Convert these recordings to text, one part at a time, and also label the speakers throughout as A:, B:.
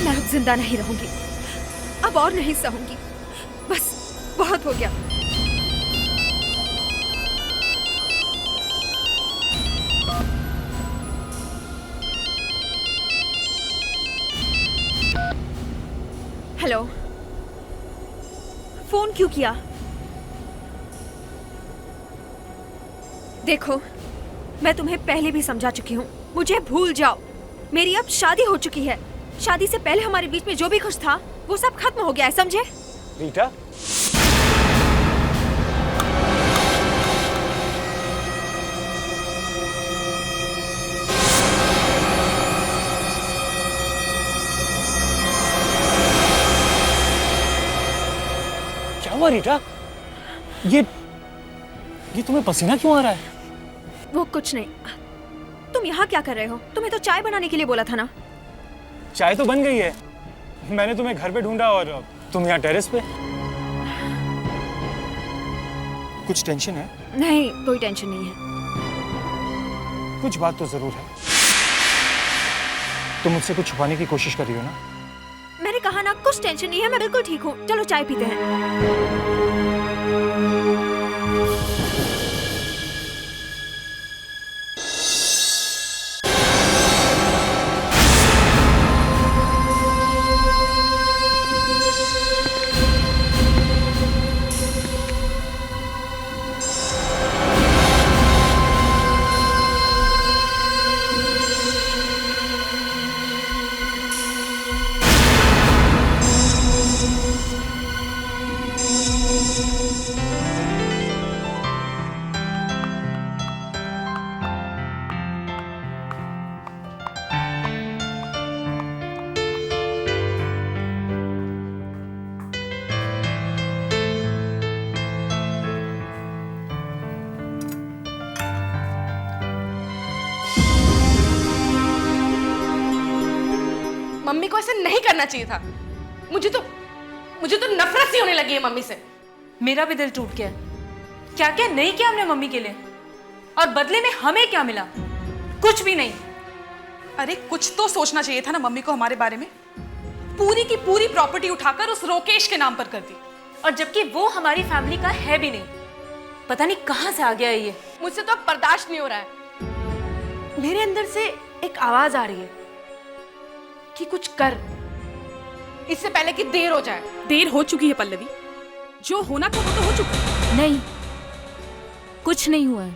A: मैं अब जिंदा नहीं रहूंगी, अब और नहीं सहूंगी, बस बहुत हो गया। हेलो, फोन क्यों किया? देखो, मैं तुम्हें पहले भी समझा चुकी हूँ, मुझे भूल जाओ। मेरी अब शादी हो चुकी है। शादी से पहले हमारे बीच में जो भी कुछ था वो सब खत्म हो गया है, समझे?
B: रीटा, क्या हुआ रीटा? ये तुम्हें पसीना क्यों आ रहा है?
A: वो कुछ नहीं। तुम यहाँ क्या कर रहे हो? तुम्हें तो चाय बनाने के लिए बोला था ना।
B: चाय तो बन गई है, मैंने तुम्हें घर पे ढूंढा और तुम यहाँ टेरेस पे। कुछ टेंशन है?
A: नहीं, कोई टेंशन नहीं है।
B: कुछ बात तो जरूर है। तुम मुझसे कुछ छुपाने की कोशिश कर रही हो ना?
A: मैंने कहा ना, कुछ टेंशन नहीं है, मैं बिल्कुल ठीक हूँ। चलो चाय पीते हैं।
C: मम्मी को ऐसे नहीं करना चाहिए था। मुझे तो नफरत सी होने लगी है मम्मी से।
D: मेरा भी दिल टूट गया। क्या क्या नहीं किया हमने मम्मी के लिए, और बदले में हमें क्या मिला? कुछ भी नहीं।
C: अरे कुछ तो सोचना चाहिए था ना मम्मी को हमारे बारे में। पूरी की पूरी प्रॉपर्टी उठाकर उस रोकेश के नाम पर कर दी,
D: और जबकि वो हमारी फैमिली का है भी नहीं। पता नहीं कहां से आ गया है ये।
C: मुझसे तो अब बर्दाश्त नहीं हो रहा है। मेरे अंदर से एक आवाज आ रही है कि कुछ कर, इससे पहले कि देर हो जाए।
E: देर हो चुकी है पल्लवी, जो होना था वो तो हो चुका है।
F: नहीं, कुछ नहीं हुआ है।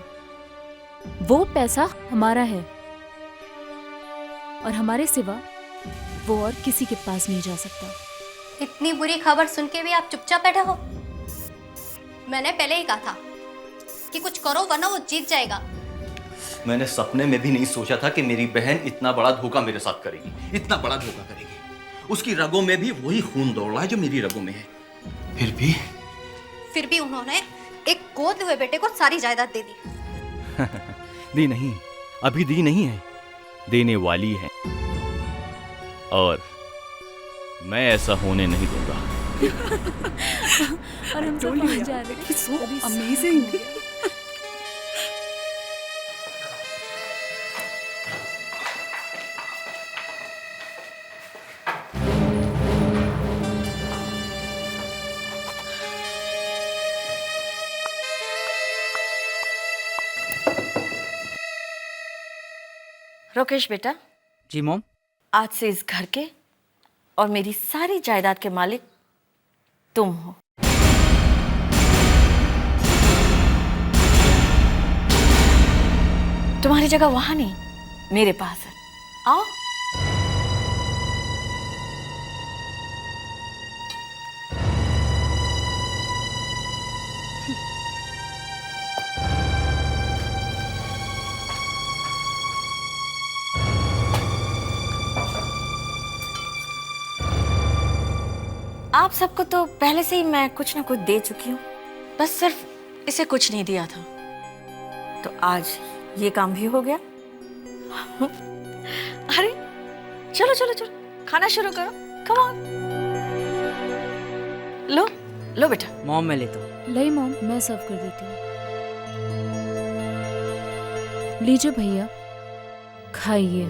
F: वो पैसा हमारा है और हमारे सिवा वो और किसी के पास नहीं जा सकता।
G: इतनी बुरी खबर सुन के भी आप चुपचाप बैठे हो? मैंने पहले ही कहा था कि कुछ करो वरना वो जीत जाएगा।
H: मैंने सपने में भी नहीं सोचा था कि मेरी बहन इतना बड़ा धोखा मेरे साथ करेगी, इतना बड़ा धोखा करेगी। उसकी रगों में भी वही खून दौड़ रहा है जो मेरी रगों में है। फिर भी उन्होंने एक गोद हुए बेटे को सारी जायदाद दे दी। दी नहीं, अभी दी नहीं है, देने वाली है, और मैं ऐसा होने नहीं दूंगा।
F: और हम सब पहुंच जा रहे हैं।
E: सो अमेजिंग।
I: रोकेश बेटा।
J: जी मॉम।
I: आज से इस घर के और मेरी सारी जायदाद के मालिक तुम हो। तुम्हारी जगह वहां नहीं, मेरे पास है। आओ। आप सबको तो पहले से ही मैं कुछ ना कुछ दे चुकी हूँ, बस सिर्फ इसे कुछ नहीं दिया था। तो आज ये काम भी हो गया। अरे चलो चलो चलो, खाना शुरू करो। कम ऑन, लो। लो बेटा।
E: मॉम मैं लेता हूँ।
F: लाई मॉम, मैं सर्व कर देती हूँ। लीजिए भैया, खाइए।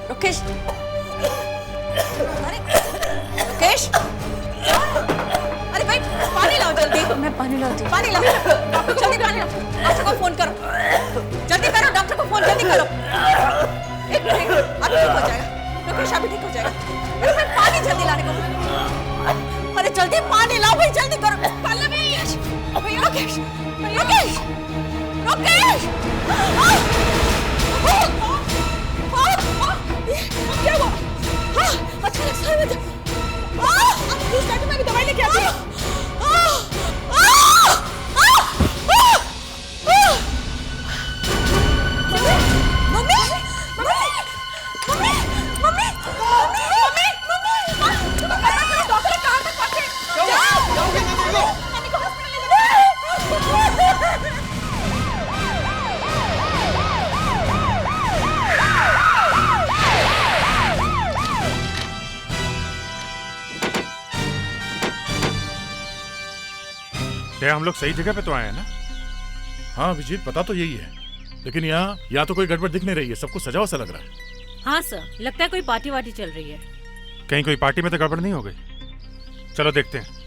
I: रुकेश, रुकेश, अरे भाई पानी लाओ जल्दी।
F: मैं पानी लाती हूँ।
I: पानी लाओ, जल्दी पानी लाओ। डॉक्टर को फोन करो, जल्दी करो, डॉक्टर को फोन जल्दी करो। एक मिनट, अभी ठीक हो जाएगा रुकेश, अभी ठीक हो जाएगा। अरे भाई पानी जल्दी लाने को, अरे जल्दी पानी लाओ भाई, जल्दी करो। पल्लवी, भाई रुकेश, रुकेश, रुकेश, क्या हुआ? अच्छा लगता है मुझे। प्लीज डॉक्टर, मैं दवाई लेके आती हूँ। Mummy, mummy, mummy, mummy, mummy, mummy, mummy, doctor कहाँ तक पहुँचे? जाओ, मम्मी को हॉस्पिटल ले जाओ।
J: क्या हम लोग सही जगह पे तो आए हैं ना?
K: हाँ अभिजीत, पता तो यही है, लेकिन यहाँ तो कोई गड़बड़ दिख नहीं रही है, सब कुछ सजा सा लग रहा है।
E: हाँ सर, लगता है कोई पार्टी वार्टी चल रही है।
J: कहीं कोई पार्टी में तो गड़बड़ नहीं हो गई? चलो देखते हैं।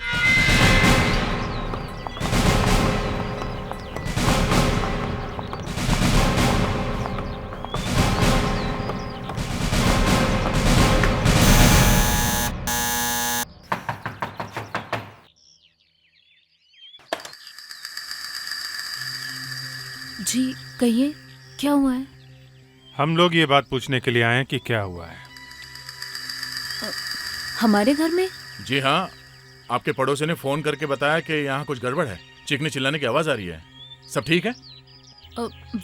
F: जी कहिए, क्या हुआ है?
J: हम लोग ये बात पूछने के लिए आए हैं कि क्या हुआ है।
F: हमारे घर में?
K: जी हाँ, आपके पड़ोसी ने फोन करके बताया कि यहाँ कुछ गड़बड़ है, चीखने चिल्लाने की आवाज आ रही है। सब ठीक है?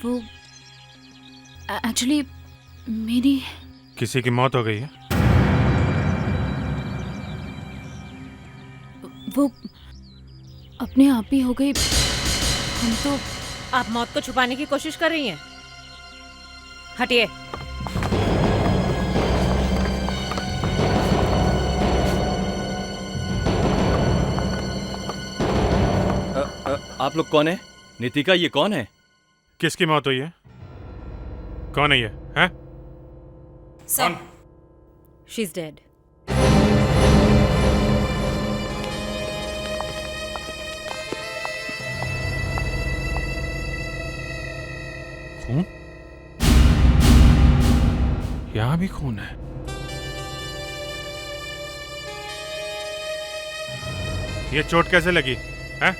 F: वो एक्चुअली मेरी
J: किसी की मौत हो गई है?
F: वो अपने आप ही हो गई। हम तो
E: आप मौत को छुपाने की कोशिश कर रही हैं? हटिए।
H: आप लोग कौन है? नितिका, ये कौन है?
J: किसकी मौत हुई है? कौन है ये? हैं? कौन?
E: She is dead.
J: खून? यहाँ भी खून है? ये चोट कैसे लगी? हैं?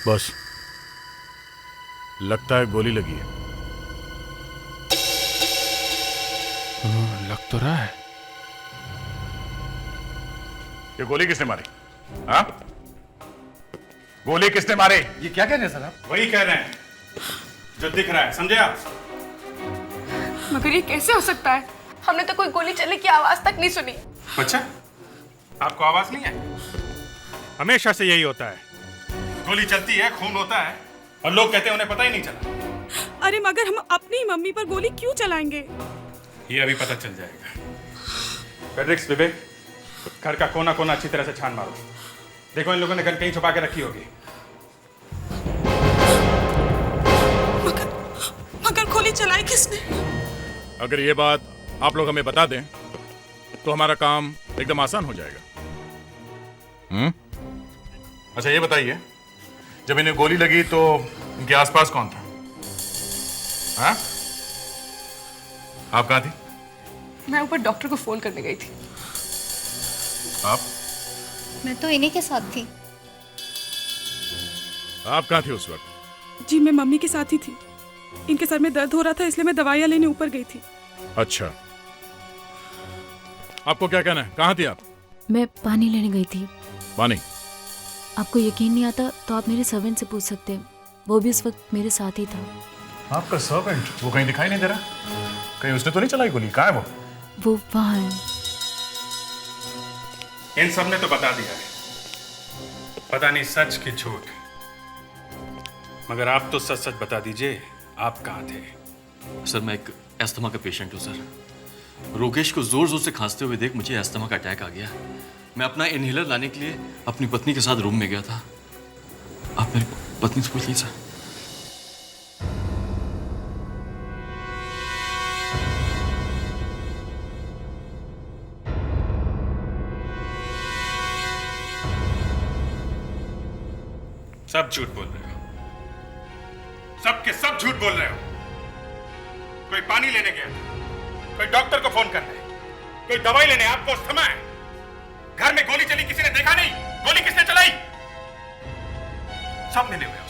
K: बस लगता है गोली लगी है।
J: लग तो रहा है।
K: ये गोली किसने मारी? हाँ? गोली किसने मारी?
B: ये क्या कह रहे हैं सर आप? वही कह रहे हैं जो दिख रहा है, समझे आप?
C: मगर ये कैसे हो सकता है? हमने तो कोई गोली चलने की आवाज तक नहीं सुनी।
J: अच्छा, आपको आवाज नहीं है? हमेशा से यही होता है, गोली चलती है, खून होता है और लोग कहते हैं उन्हें पता ही नहीं चला।
E: अरे मगर हम अपनी मम्मी पर गोली क्यों चलाएंगे?
J: ये अभी पता चल जाएगा। फेड्रिक्स, विवेक, घर का कोना कोना अच्छी तरह से छान मारो। देखो इन लोगों ने गन कहीं छुपा के रखी होगी।
E: मगर गोली चलाई किसने?
K: अगर ये बात आप लोग हमें बता दें तो हमारा काम एकदम आसान हो जाएगा। अच्छा ये बताइए, जब इन्हें गोली लगी तो इनके आसपास कौन था? हाँ? आप कहाँ थी?
C: मैं ऊपर डॉक्टर को फोन करने गई थी।
K: आप?
G: मैं तो इन्हीं के साथ थी।
K: आप कहाँ थे उस वक्त?
E: जी मैं मम्मी के साथ ही थी। इनके सर में दर्द हो रहा था, इसलिए मैं दवाइयाँ लेने ऊपर गई थी।
K: अच्छा, आपको क्या कहना है? कहाँ थी आप?
F: मैं पानी लेने गई थी।
K: पानी?
F: आपको यकीन नहीं आता तो आप मेरे सर्वेंट से पूछ सकते हैं, वो भी उस वक्त मेरे साथ ही था।
K: आपका सर्वेंट? वो कहीं दिखाई नहीं दे रहा? कहीं उसने तो नहीं चलाई गोली? कहाँ है
F: वो वहाँ है।
J: इन सब ने तो बता दिया है, पता नहीं सच की झूठ, मगर आप तो सच सच बता दीजिए, आप कहाँ थे?
L: सर मैं एक अस्थमा का पेशेंट हूँ सर। रोगेश को जोर जोर से खांसते हुए देख मुझे अस्थमा का अटैक आ गया। मैं अपना इनहेलर लाने के लिए अपनी पत्नी के साथ रूम में गया था। आप मेरी पत्नी से पूछ लीजिए सर।
J: सब झूठ बोल रहे हो, सब के सब झूठ बोल रहे हो। कोई पानी लेने गया था, कोई डॉक्टर को फोन करने, कोई दवाई लेने, आपको अस्थमा है। घर में गोली चली किसी ने देखा नहीं? गोली किसने चलाई? सब मिले हुए हो,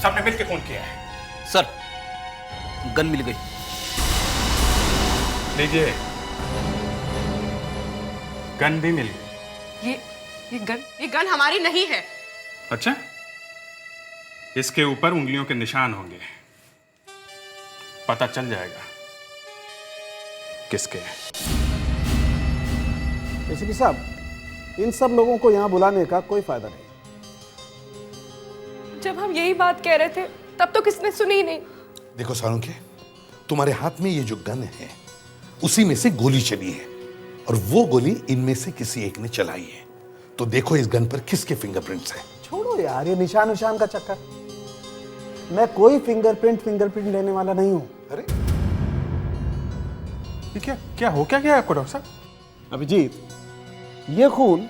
J: सबने मिलकर फोन किया है।
H: सर गन मिल गई।
J: लीजिए, गन भी मिल गई।
C: ये गन हमारी नहीं है।
J: अच्छा, इसके ऊपर उंगलियों के निशान होंगे, पता चल जाएगा किसके हैं।
M: एसीपी साहब, इन सब लोगों को यहाँ बुलाने का कोई फायदा नहीं।
C: जब हम यही बात कह रहे थे तब तो किसने सुनी ही नहीं।
N: देखो सालुंखे, तुम्हारे हाथ में ये जो गन है उसी में से गोली चली है, और वो गोली इनमें से किसी एक ने चलाई है। तो देखो इस गन पर किसके फिंगरप्रिंट्स हैं।
M: छोड़ो यार ये निशान का चक्कर। मैं कोई फिंगरप्रिंट लेने वाला नहीं हूं।
N: अरे
J: ये क्या हो क्या गया आपको डॉक्टर साहब?
M: अभिजीत, ये खून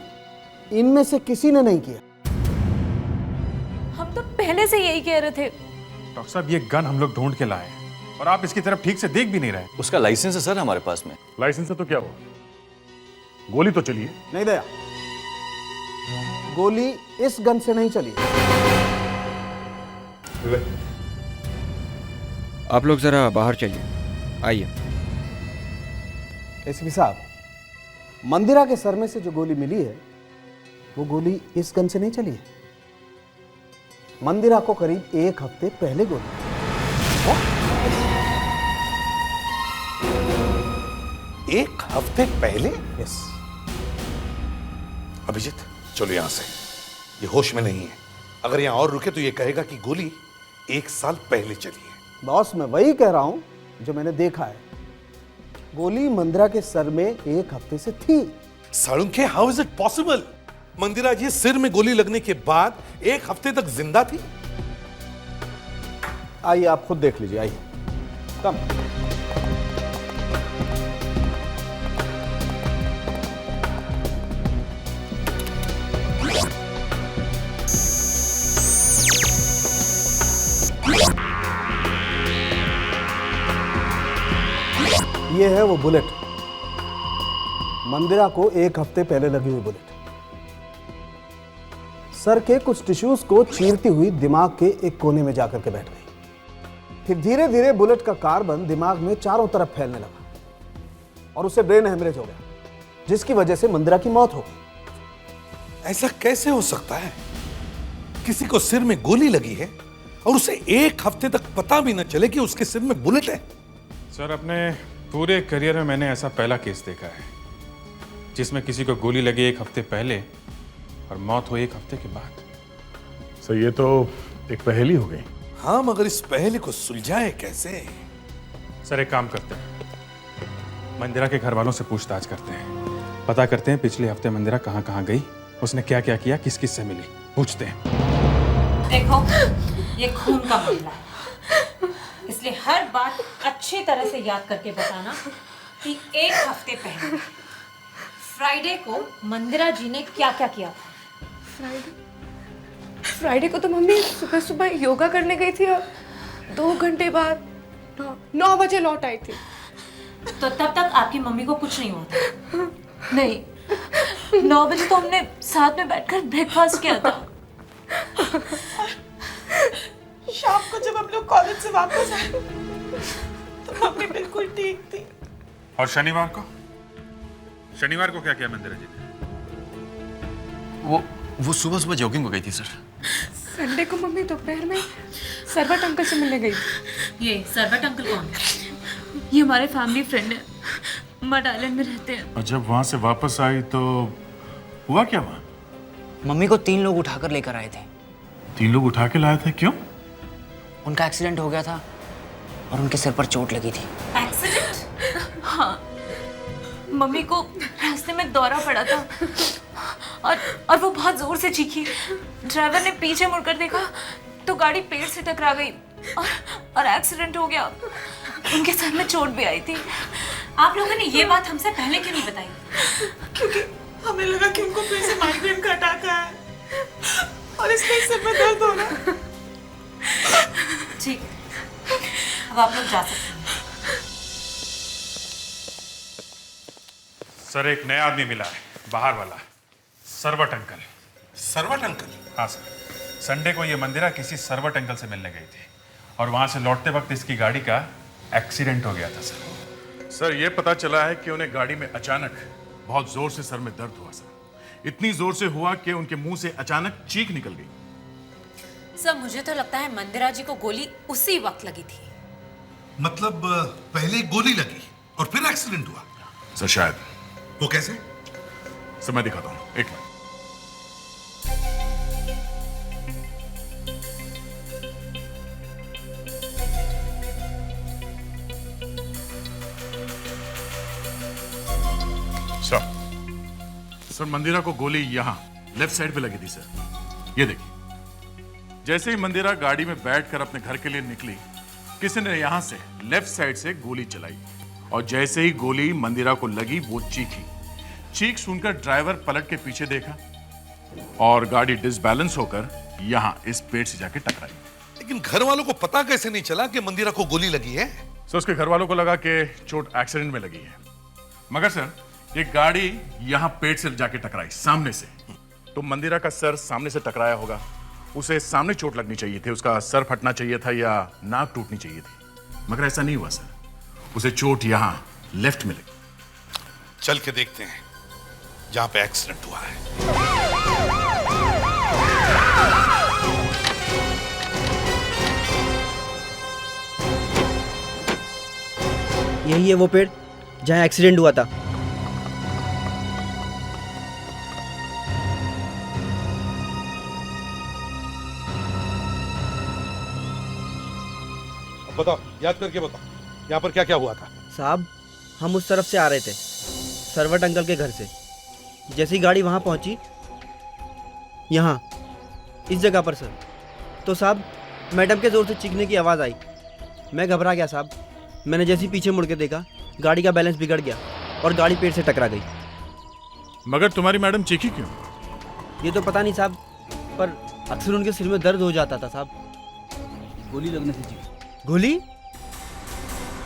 M: इनमें से किसी ने नहीं किया।
D: हम तो पहले से यही कह रहे थे।
J: डॉक्टर साहब, ये गन हम लोग ढूंढ के लाए हैं और आप इसकी तरफ ठीक से देख भी नहीं रहे।
L: उसका लाइसेंस है सर हमारे पास में।
K: लाइसेंस है तो क्या हुआ? गोली तो चली है।
M: नहीं दया, गोली इस गन से नहीं चली।
O: आप लोग जरा बाहर चलिए, आइए।
M: एसीपी साहब, मंदिरा के सर में से जो गोली मिली है वो गोली इस गन से नहीं चली है। मंदिरा को करीब 1 हफ्ते पहले गोली।
N: एक हफ्ते पहले?
M: यस।
N: अभिजीत चलो यहां से, ये होश में नहीं है। अगर यहां और रुके तो ये कहेगा कि गोली 1 साल पहले चली है।
M: बॉस, मैं वही कह रहा हूं जो मैंने देखा है। गोली मंदिरा के सर में 1 हफ्ते से थी।
N: Salunkhe, how is it possible? Mandira ji सिर में गोली लगने के बाद 1 हफ्ते तक जिंदा थी।
M: आइए आप खुद देख लीजिए, आइए। कम। ये है वो बुलेट, मंदिरा को 1 हफ्ते पहले लगी हुई बुलेट। सर के कुछ टिश्यूज को चीरती हुई दिमाग के एक कोने में जाकर के बैठ गई। फिर धीरे धीरे बुलेट का कार्बन दिमाग में चारों तरफ फैलने लगा और उसे ब्रेन हेमरेज हो गया, जिसकी वजह से मंदिरा की मौत हो गई।
N: ऐसा कैसे हो सकता है? किसी को सिर में गोली लगी है और उसे 1 हफ्ते तक पता भी न चले कि उसके सिर में बुलेट है।
J: सर, अपने पूरे करियर में मैंने ऐसा पहला केस देखा है जिसमें किसी को गोली लगी 1 हफ्ते पहले और मौत हुई 1 हफ्ते के बाद।
K: सर ये तो एक पहेली हो गई।
N: हाँ, मगर इस पहेली को सुलझाए कैसे?
J: सर एक काम करते हैं, मंदिरा के घर वालों से पूछताछ करते हैं, पता करते हैं पिछले हफ्ते मंदिरा कहाँ कहाँ गई, उसने क्या क्या किया, किस किस से मिली, पूछते हैं।
E: देखो, ये खून का मामला है, इसलिए हर बात अच्छी तरह से याद करके बताना कि 1 हफ्ते पहले फ्राइडे को मंदिरा जी ने क्या क्या किया था।
C: फ्राइडे को तो मम्मी सुबह सुबह योगा करने गई थी और 2 घंटे बाद 9 बजे लौट आई थी।
E: तो तब तक आपकी मम्मी को कुछ नहीं हुआ था?
D: नहीं, 9 बजे तो हमने साथ में बैठकर ब्रेकफास्ट किया था।
I: शाम को जब हम लोग कॉलेज से वापस आए तो मम्मी बिल्कुल ठीक थी।
J: और शनिवार को? शनिवार को क्या किया मंदिरा जी ने?
L: वो सुबह सुबह जॉगिंग को गई थी सर।
C: संडे को मम्मी दोपहर में सरवट अंकल से मिलने गई थी।
E: ये सरवट अंकल कौन?
D: ये हमारे फैमिली फ्रेंड है, मड आइलैंड में रहते हैं।
K: और जब वहां से वापस आई तो हुआ क्या वहां?
P: मम्मी को 3 लोग उठाकर लेकर आए थे।
K: 3 लोग उठा के लाए थे, क्यों?
P: उनका एक्सीडेंट हो गया था और उनके सिर पर चोट लगी थी।
E: एक्सीडेंट?
D: हाँ, मम्मी को रास्ते में दौरा पड़ा था और वो बहुत जोर से चीखी। ड्राइवर ने पीछे मुड़कर देखा तो गाड़ी पेड़ से टकरा गई और एक्सीडेंट हो गया। उनके सर में चोट भी आई थी।
E: आप लोगों ने ये बात हमसे पहले क्यों नहीं बताई?
C: क्योंकि हमें लगा कि उनको फिर से माइग्रेन का अटैक है और इसलिए सिर में दर्द हो रहा है।
E: ठीक, अब आप लोग जा सकते हैं।
J: सर एक नया आदमी मिला है, बाहर वाला, सरवट अंकल।
N: सरवट अंकल?
J: हाँ सर। संडे को ये मंदिरा किसी सरवट अंकल से मिलने गई थी और वहां से लौटते वक्त इसकी गाड़ी का एक्सीडेंट हो गया था सर।
K: सर ये पता चला है कि उन्हें गाड़ी में अचानक बहुत जोर से सर में दर्द हुआ सर। इतनी जोर से हुआ कि उनके मुंह से अचानक चीख निकल गई।
E: सर मुझे तो लगता है मंदिरा जी को गोली उसी वक्त लगी थी।
N: मतलब पहले गोली लगी और फिर एक्सीडेंट हुआ?
K: सर शायद।
N: वो कैसे?
K: सर मैं दिखाता हूं, एक मिनट। सर मंदिरा को गोली यहां लेफ्ट साइड पे लगी थी सर। ये देखिए, जैसे ही मंदिरा गाड़ी में बैठकर अपने घर के लिए निकली, किसी ने यहां से लेफ्ट साइड से गोली चलाई और जैसे ही गोली मंदिरा को लगी वो चीखी। चीख सुनकर ड्राइवर पलट के पीछे देखा और गाड़ी डिसबैलेंस होकर यहां इस पेड़ से जाके टकराई।
N: लेकिन घर वालों को पता कैसे नहीं चला कि मंदिरा को गोली लगी है?
K: सर उसके घर वालों को लगा कि चोट एक्सीडेंट में लगी है, मगर सर ये गाड़ी यहां पेड़ से जाके टकराई सामने से, तो मंदिरा का सर सामने से टकराया होगा। उसे सामने चोट लगनी चाहिए थी, उसका सर फटना चाहिए था या नाक टूटनी चाहिए थी, मगर ऐसा नहीं हुआ सर। उसे चोट यहां लेफ्ट में लगी।
N: चल के देखते हैं जहां पे एक्सीडेंट हुआ है।
P: यही है वो पेड़ जहां एक्सीडेंट हुआ था।
N: बताओ, याद करके बताओ, यहाँ पर क्या क्या हुआ था?
P: साहब हम उस तरफ से आ रहे थे, सरवट अंकल के घर से। जैसे ही गाड़ी वहाँ पहुँची, यहाँ इस जगह पर सर, तो साहब मैडम के ज़ोर से चीखने की आवाज़ आई। मैं घबरा गया साहब। मैंने जैसे ही पीछे मुड़ के देखा, गाड़ी का बैलेंस बिगड़ गया और गाड़ी पेड़ से टकरा गई।
K: मगर तुम्हारी मैडम चीखी क्यों?
P: ये तो पता नहीं साहब, पर अक्सर उनके सिर में दर्द हो जाता था साहब। गोली लगने से चीखी। गोली?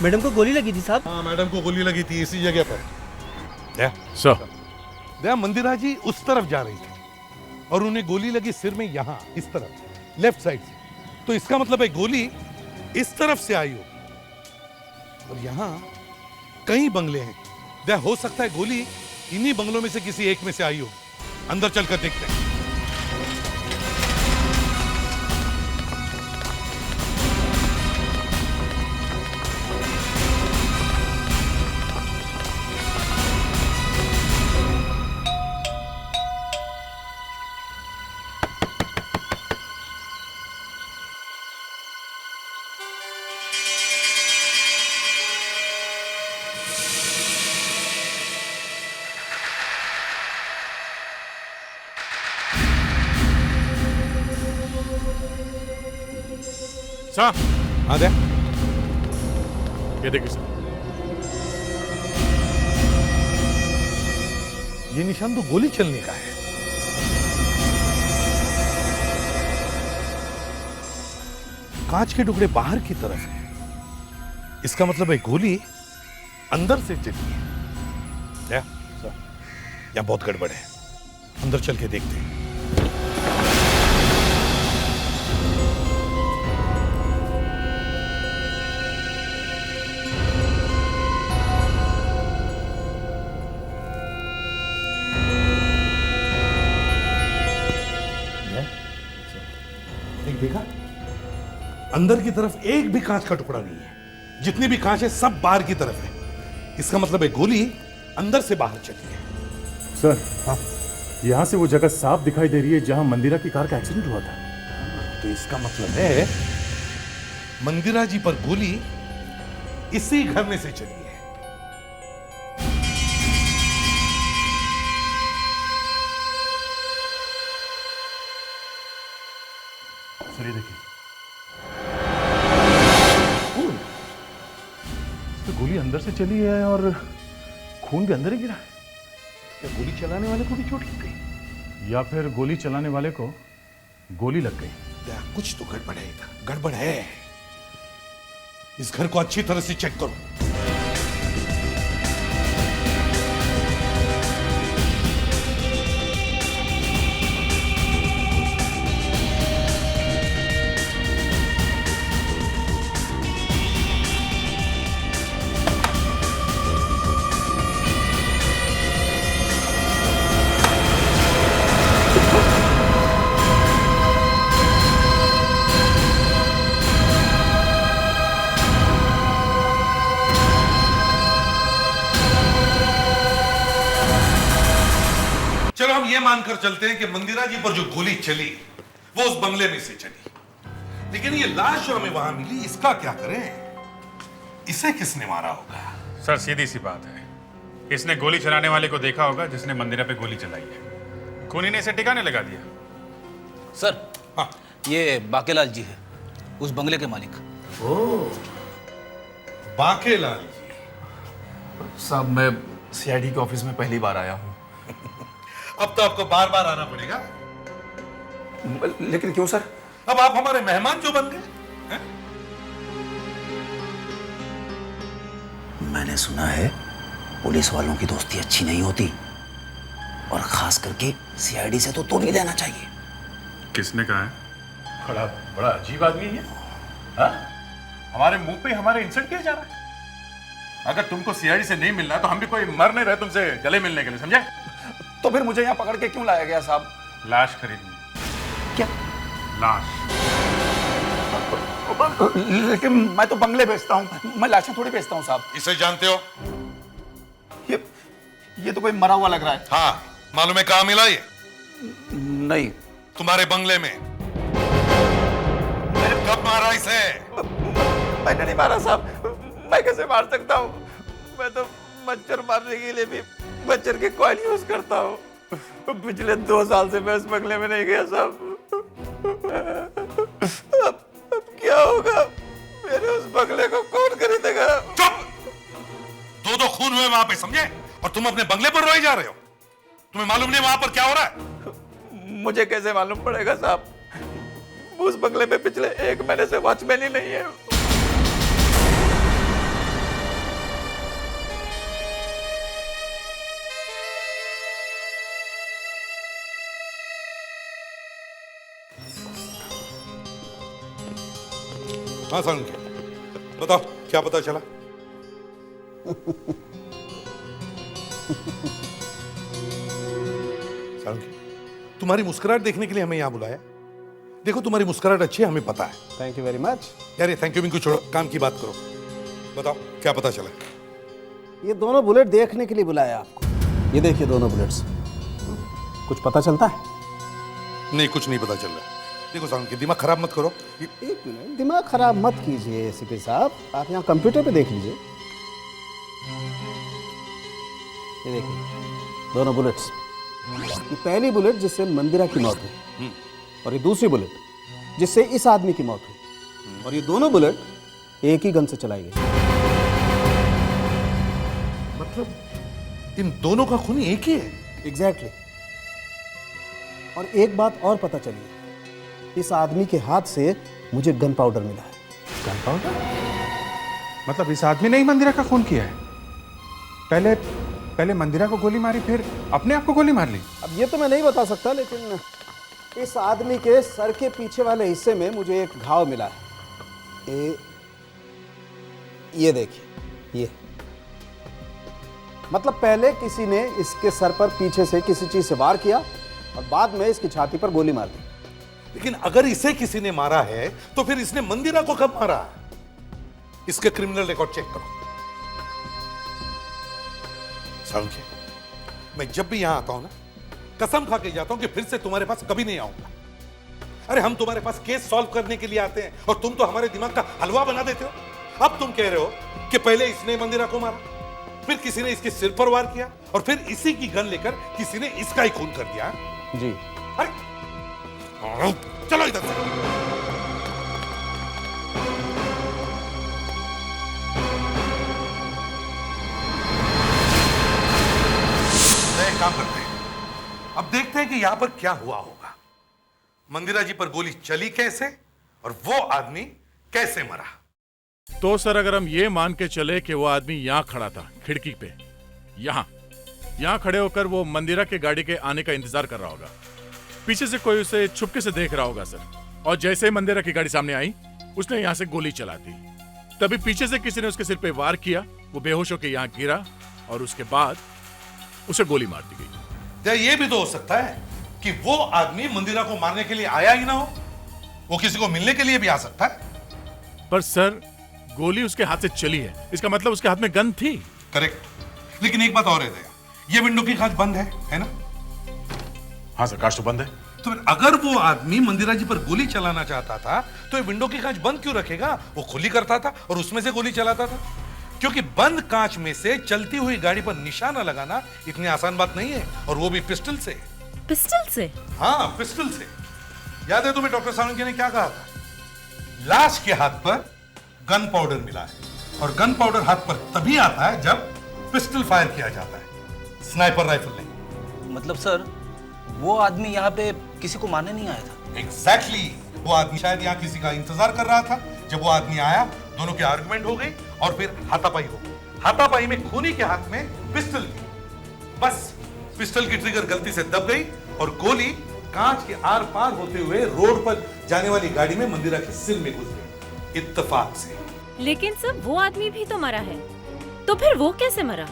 P: मैडम को गोली लगी थी साहब?
N: हाँ, मैडम को गोली लगी थी इसी जगह पर। दया
K: सर,
N: दया मंदिरा जी उस तरफ जा रही थी और उन्हें गोली लगी सिर में, यहाँ इस तरफ लेफ्ट साइड से। तो इसका मतलब है गोली इस तरफ से आई हो। और यहाँ कई बंगले हैं, दया हो सकता है गोली इन्हीं बंगलों में से किसी एक में से आई हो। अंदर चलकर देखते हैं।
K: सर,
N: हाँ दया,
K: ये देखिए सर,
N: ये निशान तो गोली चलने का है। कांच के टुकड़े बाहर की तरफ है, इसका मतलब है गोली अंदर से चली है। दया, यहाँ बहुत गड़बड़ है, अंदर चल के देखते हैं। अंदर की तरफ एक भी कांच का टुकड़ा नहीं है। जितनी भी कांच है सब बाहर की तरफ है। इसका मतलब है गोली अंदर से बाहर चली है।
J: सर, हाँ, यहाँ से वो जगह साफ दिखाई दे रही है जहां मंदिरा की कार का एक्सीडेंट हुआ था।
N: तो इसका मतलब है मंदिरा जी पर गोली इसी घर में से चली है।
K: सर ये देखिए, तो गोली अंदर से चली है और खून भी अंदर ही गिरा है। क्या गोली चलाने वाले को भी चोट लग गई, या फिर गोली चलाने वाले को गोली लग गई?
N: या कुछ तो गड़बड़ है, गड़बड़ है। इस घर को अच्छी तरह से चेक करो। चलो हम ये मानकर चलते हैं कि मंदिरा जी पर जो गोली चली वो उस बंगले में से चली, लेकिन ये लाश जो हमें वहां मिली इसका क्या करें? इसे किसने मारा होगा?
J: सर सीधी सी बात है, इसने गोली चलाने वाले को देखा होगा जिसने मंदिरा पे गोली चलाई है। खूनी ने इसे ठिकाने लगा दिया।
Q: सर, हाँ, ये बाकेलाल जी है, उस बंगले के मालिक।
N: ओह, बाकेलाल जी।
L: साहब, मैं सीआईडी के ऑफिस में पहली बार आया हूँ।
N: अब तो आपको बार बार आना पड़ेगा।
Q: लेकिन क्यों सर?
N: अब आप हमारे मेहमान जो बन गए हैं?
Q: मैंने सुना है पुलिस वालों की दोस्ती अच्छी नहीं होती, और खास करके सीआईडी से तो तोड़ ही देना चाहिए।
J: किसने कहा है?
K: बड़ा बड़ा अजीब आदमी है। हाँ? हमारे मुंह पे हमारे इंसल्ट किया जा रहा है। अगर तुमको सीआईडी से नहीं मिलना तो हम भी कोई मर नहीं रहे तुमसे गले मिलने के लिए, समझे?
Q: तो फिर मुझे यहाँ पकड़ के क्यों लाया गया साहब?
J: लाश खरीदनी।
Q: क्या?
J: लाश।
Q: लेकिन मैं तो बंगले बेचता हूँ, मैं लाशें थोड़ी बेचता हूँ साहब।
N: इसे जानते हो?
Q: ये तो कोई मरा हुआ लग रहा है।
N: हाँ, मालूम है कहाँ मिला ये?
Q: नहीं।
N: तुम्हारे बंगले में। कब मारा इसे?
Q: मैंने नहीं मारा साहब, मैं कैसे मार सकता हूँ? मैं तो मच्छर मारने के लिए भी मच्छर के कॉइल यूज करता हूँ। पिछले 2 साल से मैं इस बंगले में नहीं गया साहब। अब क्या होगा? मेरे उस बंगले को कौन खरीदेगा?
N: चुप! 2 खून हुए वहां पे, समझे? और तुम अपने बंगले पर रोए जा रहे हो। तुम्हें मालूम नहीं वहां पर क्या हो रहा है?
Q: मुझे कैसे मालूम पड़ेगा साहब? उस बंगले में पिछले 1 महीने से वॉचमैन ही नहीं है।
N: हाँ सालुंखे, बताओ क्या पता चला? सालुंखे, तुम्हारी मुस्कुराहट देखने के लिए हमें यहाँ बुलाया। देखो तुम्हारी मुस्कुराहट अच्छी है, हमें पता है।
M: Thank you very much.
N: यार ये थैंक यू को छोड़ो, काम की बात करो। बताओ क्या पता चला?
M: ये दोनों बुलेट देखने के लिए बुलाया आपको। ये देखिए दोनों बुलेट्स। कुछ पता चलता है?
N: नहीं, कुछ नहीं पता चल रहा। देखो सालुंखे, दिमाग खराब मत करो।
M: एक मिनट, दिमाग खराब मत कीजिए एसीपी साहब, आप यहाँ कंप्यूटर पे देख लीजिए। ये देखिए दोनों बुलेट्स। ये पहली बुलेट जिससे मंदिरा की मौत हुई, और ये दूसरी बुलेट जिससे इस आदमी की मौत हुई, और ये दोनों बुलेट एक ही गन से चलाई गई।
N: मतलब इन दोनों का खून एक ही है?
M: एग्जैक्टली। और एक बात और पता चली है, इस आदमी के हाथ से मुझे गन पाउडर मिला है।
J: Gun powder? मतलब इस आदमी ने ही मंदिरा का खून किया है? पहले मंदिरा को गोली मारी, फिर अपने आप को गोली मार ली?
M: अब ये तो मैं नहीं बता सकता, लेकिन इस आदमी के सर के पीछे वाले हिस्से में मुझे एक घाव मिला है। ये देखिए, ये मतलब पहले किसी ने इसके सर पर पीछे से किसी चीज से वार किया और बाद में इसकी छाती पर गोली मार दी।
N: लेकिन अगर इसे किसी ने मारा है तो फिर इसने मंदिरा को कब मारा? इसके क्रिमिनल रिकॉर्ड चेक करो। सालुंखे, मैं जब भी यहां आता हूं ना, कसम खा के जाता हूं कि फिर से तुम्हारे पास कभी नहीं आऊंगा। अरे हम तुम्हारे पास केस सॉल्व करने के लिए आते हैं और तुम तो हमारे दिमाग का हलवा बना देते हो। अब तुम कह रहे हो कि पहले इसने मंदिरा को मारा, फिर किसी ने इसके सिर पर वार किया और फिर इसी की गन लेकर किसी ने इसका ही खून कर दिया।
B: जी।
N: अरे चलो इधर से। एक काम करते हैं, अब देखते हैं कि यहां पर क्या हुआ होगा। मंदिरा जी पर गोली चली कैसे और वो आदमी कैसे मरा?
K: तो सर अगर हम ये मान के चले कि वो आदमी यहाँ खड़ा था खिड़की पे, यहाँ खड़े होकर वो मंदिरा के गाड़ी के आने का इंतजार कर रहा होगा, पीछे से कोई उसे छुपके से देख रहा होगा सर, और जैसे ही मंदिरा की गाड़ी सामने आई उसने यहाँ से गोली चला दी। तभी पीछे से किसी ने उसके सिर पे वार किया, वो बेहोश होकर यहाँ गिरा और उसके बाद उसे गोली मार दी गई।
N: या ये भी तो हो सकता है कि वो आदमी मंदिरा को मारने के लिए आया ही ना हो, वो किसी को मिलने के लिए भी आ सकता है।
K: पर सर गोली उसके हाथ से चली है, इसका मतलब उसके हाथ में गन थी।
N: करेक्ट, लेकिन एक बात और है दया, ये विंडो की कांच बंद है ना?
K: हाँ सर, कांच तो बंद है।
N: तो फिर अगर वो आदमी मंदिरा जी पर गोली चलाना चाहता था तो ये विंडो की कांच बंद क्यों रखेगा? वो खुली करता था और उसमें से गोली चलाता था, क्योंकि बंद कांच में से चलती हुई गाड़ी पर निशाना लगाना इतनी आसान बात नहीं है, और वो भी पिस्टल से।
F: पिस्टल से?
N: हाँ, पिस्टल से। याद है तुम्हें डॉक्टर सालुंखे ने क्या कहा था? लाश के हाथ पर गन पाउडर मिला है, और गन पाउडर हाथ पर तभी आता है जब पिस्टल फायर किया जाता है, स्नाइपर राइफल नहीं।
P: मतलब सर वो आदमी यहाँ पे किसी को मारने नहीं आया था?
N: एग्जैक्टली, वो आदमी शायद यहाँ किसी का इंतजार कर रहा था। जब वो आदमी आया, दोनों की आर्गुमेंट हो गई और फिर हाथापाई हो गई। हाथापाई में खूनी के हाथ में पिस्टल थी, बस पिस्टल की ट्रिगर गलती से दब गई और गोली कांच के आर पार होते हुए रोड पर जाने वाली गाड़ी में मंदिरा के सिर में घुस गई, इत्तेफाक से।
F: लेकिन सर वो आदमी भी तो मरा है, तो फिर वो कैसे मरा?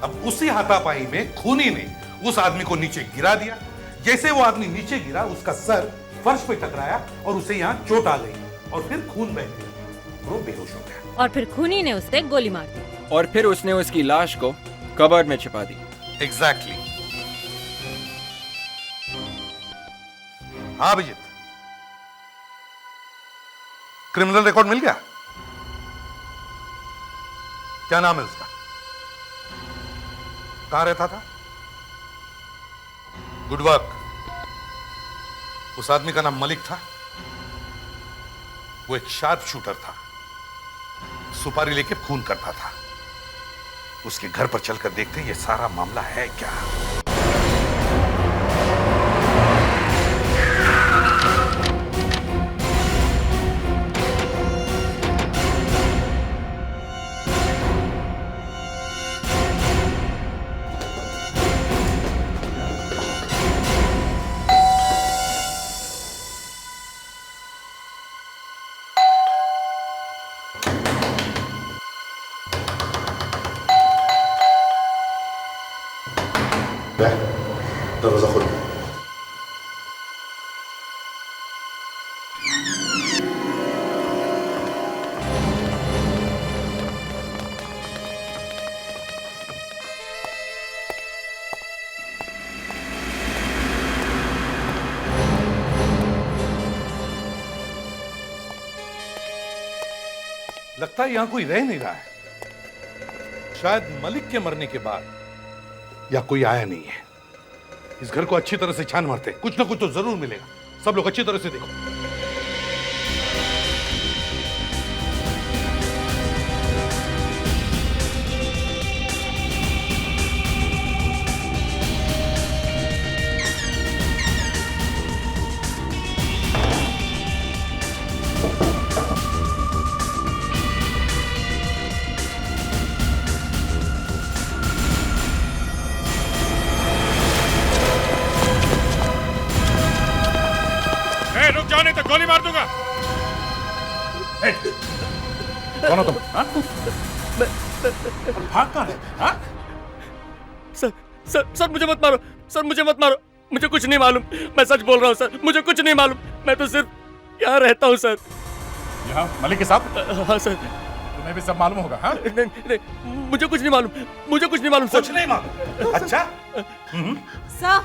N: अब उसी हाथापाई में खूनी ने उस आदमी को नीचे गिरा दिया। जैसे वो आदमी नीचे गिरा, उसका सर फर्श पे टकराया और उसे यहाँ चोट आ गई और फिर खून बह गया, वो बेहोश हो गया।
F: और फिर खूनी ने उसे गोली मार दी
O: और फिर उसने उसकी लाश को कबर्ड में छिपा दी।
N: एग्जैक्टली। हाँ अभिजीत, क्रिमिनल रिकॉर्ड मिल गया? क्या नाम है उसका? कहां रहता था? Good work. उस आदमी का नाम मलिक था। वो एक शार्प शूटर था, सुपारी लेके खून करता था। उसके घर पर चलकर देखते हैं ये सारा मामला है क्या। दरवाजा खोलो। लगता है यहां कोई रह नहीं रहा है। शायद मलिक के मरने के बाद या कोई आया नहीं है। इस घर को अच्छी तरह से छान मारते, कुछ ना कुछ तो जरूर मिलेगा। सब लोग अच्छी तरह से देखो।
J: गोली मार दूंगा।
K: कौन हो तुम? भाग कहां है?
R: सर सर सर मुझे मत मारो, सर मुझे मत मारो, मुझे कुछ नहीं मालूम, मैं सच बोल रहा हूँ सर, मुझे कुछ नहीं मालूम,
O: मैं तो सिर्फ यहाँ रहता हूँ सर।
K: यहाँ मलिक के साथ?
O: हाँ सर।
K: तुम्हें भी सब मालूम होगा? हाँ?
O: नहीं, मुझे कुछ नहीं मालूम, मुझे कुछ नहीं मालूम सर।
N: कुछ नहीं मालूम? अच्छा।
E: सर,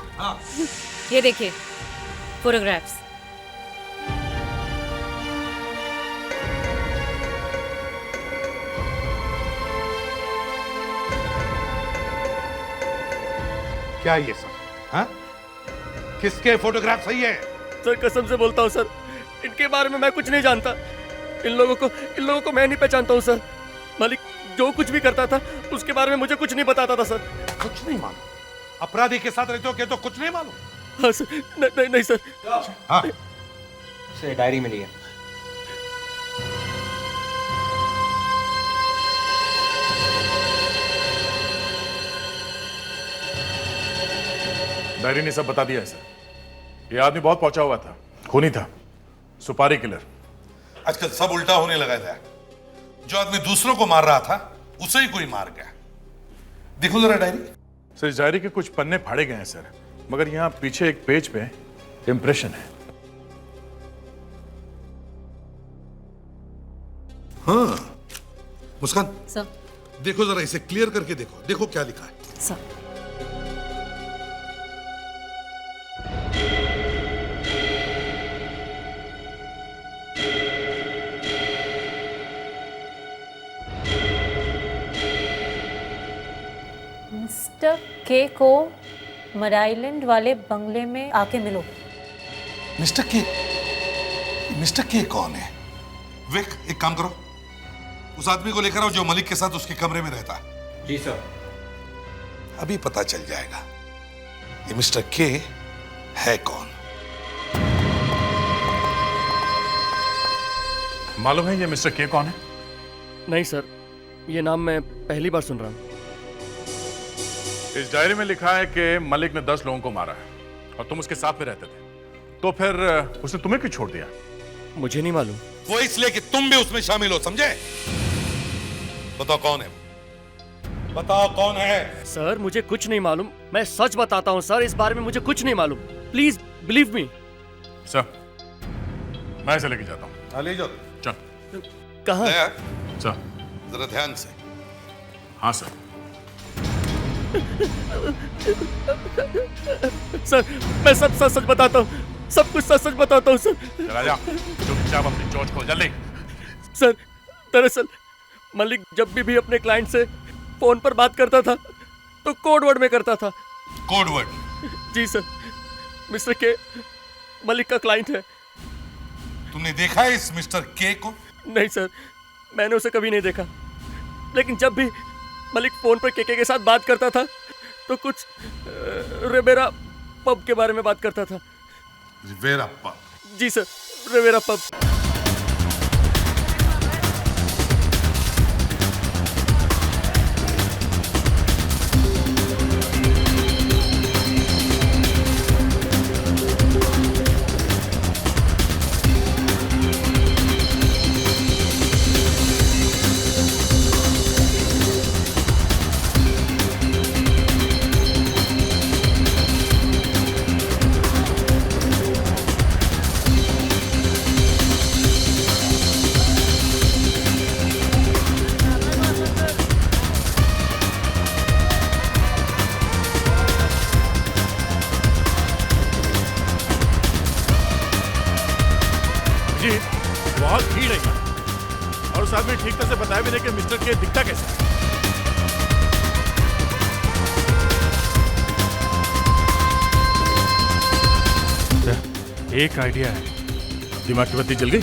E: ये देखिए फोटोग्राफ्स।
N: क्या ये सब? हाँ? किसके फोटोग्राफ सही है?
O: सर कसम से बोलता हूँ सर, इनके बारे में मैं कुछ नहीं जानता। इन लोगों को मैं नहीं पहचानता हूँ सर। मालिक जो कुछ भी करता था उसके बारे में मुझे कुछ नहीं बताता था सर।
N: कुछ नहीं मालूम? अपराधी के साथ रहते हो क्या तो कुछ नहीं मालूम?
O: हाँ सर। नहीं सर।
N: हाँ
O: से डायरी मिली है।
K: डायरी ने सब बता दिया है सर। ये आदमी बहुत पहुंचा हुआ था, खूनी था, सुपारी किलर।
N: आजकल सब उल्टा होने लगा था। जो आदमी दूसरों को मार रहा था उसे ही कोई मार गया। देखो जरा डायरी।
K: सर इस डायरी के कुछ पन्ने फाड़े गए हैं सर, मगर यहाँ पीछे एक पेज पे इंप्रेशन है।
N: हाँ मुस्कान
E: सर,
N: देखो जरा इसे क्लियर करके देखो, देखो क्या लिखा है।
E: सर मिस्टर के को मराइलैंड वाले बंगले में आके मिलो।
N: मिस्टर के कौन है? विक, एक काम करो, उस आदमी को लेकर आओ जो मलिक के साथ उसके कमरे में रहता है।
O: जी सर।
N: अभी पता चल जाएगा ये मिस्टर के है कौन।
K: मालूम है ये मिस्टर के कौन है?
O: नहीं सर, ये नाम मैं पहली बार सुन रहा हूँ।
K: इस डायरी में लिखा है कि मलिक ने 10 लोगों को मारा है और तुम उसके साथ में रहते थे, तो फिर उसने तुम्हें क्यों छोड़ दिया?
O: मुझे नहीं मालूम।
N: वो इसलिए कि तुम भी उसमें शामिल हो, समझे? बताओ कौन है? बताओ कौन है?
O: सर मुझे कुछ नहीं मालूम, मैं सच बताता हूँ सर, इस बारे में मुझे कुछ नहीं मालूम। Please believe me.
K: सर मैं इसे लेके जाता हूँ।
N: ले जाओ।
K: चल।
O: कहाँ?
K: सर
N: जरा ध्यान से।
K: हाँ सर।
O: सर मैं सब सच सच बताता हूँ, सब कुछ सच सच बताता हूँ सर।
K: चला जा, चुपचाप अपनी चोंच खोल जल्दी।
O: सर दरअसल मलिक जब भी अपने क्लाइंट से फोन पर बात करता था तो कोड वर्ड में करता था।
N: Code word?
O: जी सर, मिस्टर के मलिक का क्लाइंट है।
N: तुमने देखा है इस मिस्टर के को?
O: नहीं सर, मैंने उसे कभी नहीं देखा, लेकिन जब भी मलिक फोन पर केके के साथ बात करता था तो कुछ रिवेरा पब के बारे में बात करता था।
N: Riviera pub?
O: जी सर, रिवेरा पब।
K: बहुत भीड़ है और उस आदमी ठीक तरह से बताया भी नहीं कि मिस्टर के दिखता कैसे। एक आइडिया है। दिमाग की बत्ती जल गई।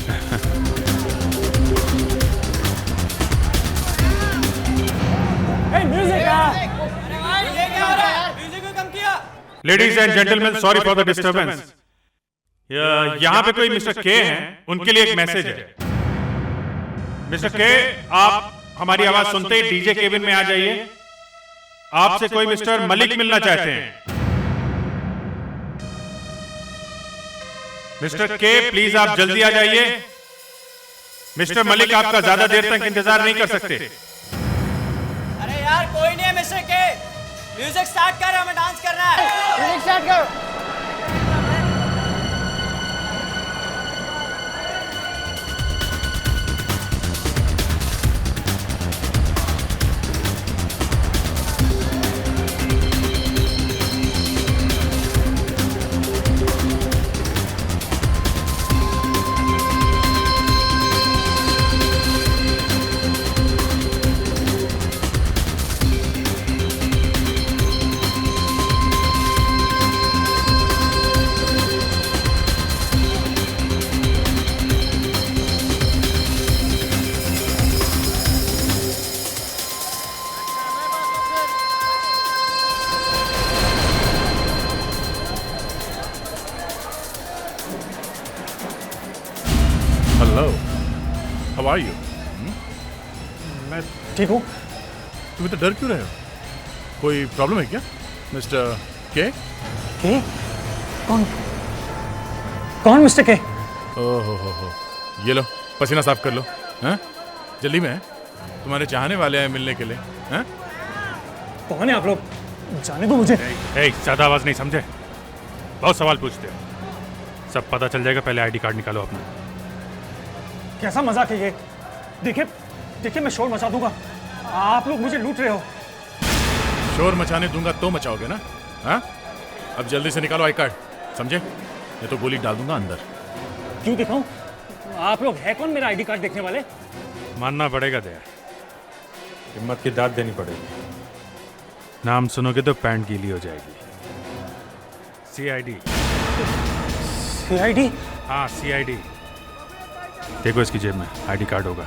J: Ladies and gentleman, sorry for the disturbance. यहाँ पे कोई मिस्टर के हैं, उनके लिए एक मैसेज है। मिस्टर के, आप हमारी आवाज सुनते ही डीजे केबिन में आ जाइए। आपसे कोई मिस्टर मलिक मिलना चाहते हैं। मिस्टर के, प्लीज आप जल्दी आ जाइए। मिस्टर मलिक आपका ज्यादा देर तक इंतजार नहीं कर सकते।
S: अरे यार कोई नहीं है मिस्टर के, म्यूजिक स्टार्ट कर, हमें डांस करना है। म्यूजिक स्टार्ट करो।
K: Are you?
B: मैं ठीक हूँ।
K: तुम इतना डर क्यों रहे हो? कोई प्रॉब्लम है क्या मिस्टर के?
B: के? कौन मिस्टर के?
K: ओहो, ये लो पसीना साफ कर लो। हैं? जल्दी में तुम्हारे चाहने वाले हैं मिलने के लिए। हैं?
B: कौन है आप लोग? जाने दो मुझे।
J: ज्यादा आवाज नहीं, समझे? बहुत सवाल पूछते हो। सब पता चल जाएगा, पहले आईडी कार्ड निकालो अपना।
B: कैसा मजाक है ये? देखिए मैं शोर मचा दूंगा। आप लोग मुझे लूट रहे हो।
K: शोर मचाने दूंगा तो मचाओगे ना? हाँ? अब जल्दी से निकालो आई कार्ड, समझे? ये तो गोली डाल दूंगा अंदर।
B: क्यों दिखाऊं? आप लोग है कौन मेरा आईडी कार्ड देखने वाले?
J: मानना पड़ेगा दया, हिम्मत की दाद देनी पड़ेगी। नाम सुनोगे तो पैंट गीली हो जाएगी। सीआईडी।
B: सीआईडी?
J: हाँ सीआईडी। देखो इसकी जेब में आईडी कार्ड होगा।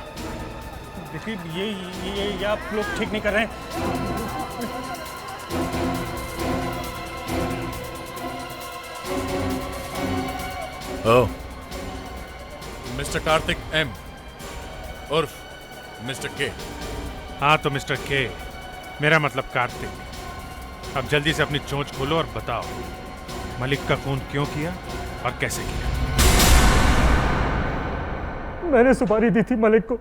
B: देखिए ये आप लोग ठीक नहीं कर रहे हैं।
K: ओह, मिस्टर कार्तिक एम उर्फ मिस्टर के।
J: हाँ तो मिस्टर के, मेरा मतलब कार्तिक। अब जल्दी से अपनी चोंच खोलो और बताओ मलिक का खून क्यों किया और कैसे किया?
B: मैंने सुपारी दी थी मलिक को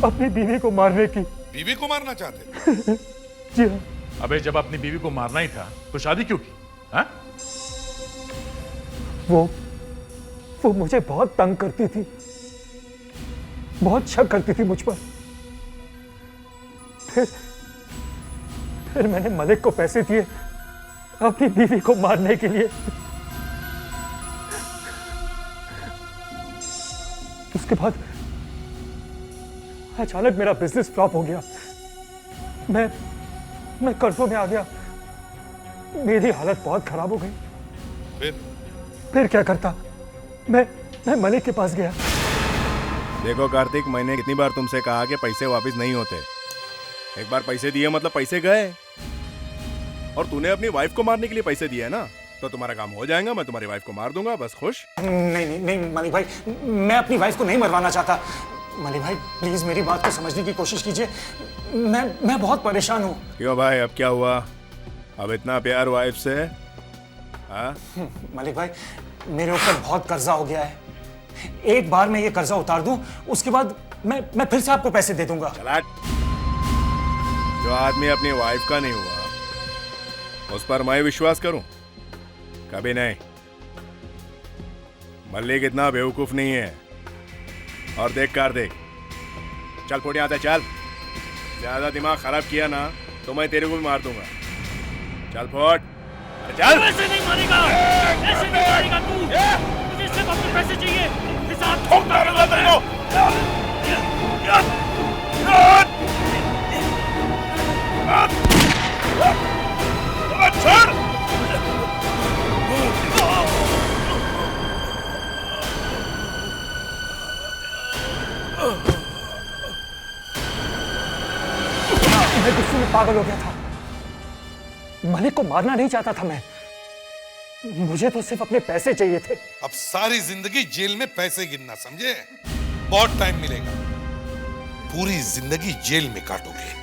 B: अपनी बीवी को मारने की।
N: बीवी को मारना चाहते?
B: जी हाँ।
K: अबे जब अपनी बीवी को मारना ही था तो शादी क्यों की? हाँ?
B: वो मुझे बहुत तंग करती थी, बहुत शक करती थी मुझ पर। फिर मैंने मलिक को पैसे दिए अपनी बीवी को मारने के लिए। उसके बाद अचानक मेरा बिजनेस फ्लॉप हो गया। मैं कर्जों में आ गया। मेरी हालत बहुत खराब हो गई। फिर क्या करता? मैं मलिक के पास गया।
T: देखो कार्तिक, मैंने कितनी बार तुमसे कहा कि पैसे वापस नहीं होते। एक बार पैसे दिए मतलब पैसे गए। और तूने अपनी वाइफ को मारने के लिए पैसे दिए है ना, तो तुम्हारा काम हो जाएगा। मैं तुम्हारी वाइफ को मार दूंगा, बस खुश।
B: नहीं मलिक भाई, मैं अपनी वाइफ को नहीं मरवाना चाहता। मलिक भाई प्लीज मेरी बात को समझने की कोशिश कीजिए। मैं बहुत परेशान हूँ।
T: क्यों भाई, अब क्या हुआ? अब इतना प्यार वाइफ से? हाँ?
B: मलिक भाई मेरे ऊपर बहुत कर्जा हो गया है। एक बार मैं ये कर्जा उतार दूं, उसके बाद मैं फिर से आपको पैसे दे दूंगा।
T: जो आदमी अपनी वाइफ का नहीं हुआ उस पर मैं विश्वास करूं? कभी नहीं। मलिक इतना बेवकूफ नहीं है। और देख कार्तिक, चल फोड़ यहाँ से चल। ज्यादा दिमाग खराब किया ना तो मैं तेरे को भी मार दूंगा। चल फोड़, चल।
S: ऐसे नहीं मारेगा, ऐसे नहीं मारेगा तू। मुझे सिर्फ अपने पैसे चाहिए। हिसाब
T: ठोक मारूंगा तेरे को। छोड़।
B: मैं गुस्से में पागल हो गया था। मलिक को मारना नहीं चाहता था मैं। मुझे तो सिर्फ अपने पैसे चाहिए थे।
N: अब सारी जिंदगी जेल में पैसे गिनना, समझे? बहुत टाइम मिलेगा, पूरी जिंदगी जेल में काटोगे।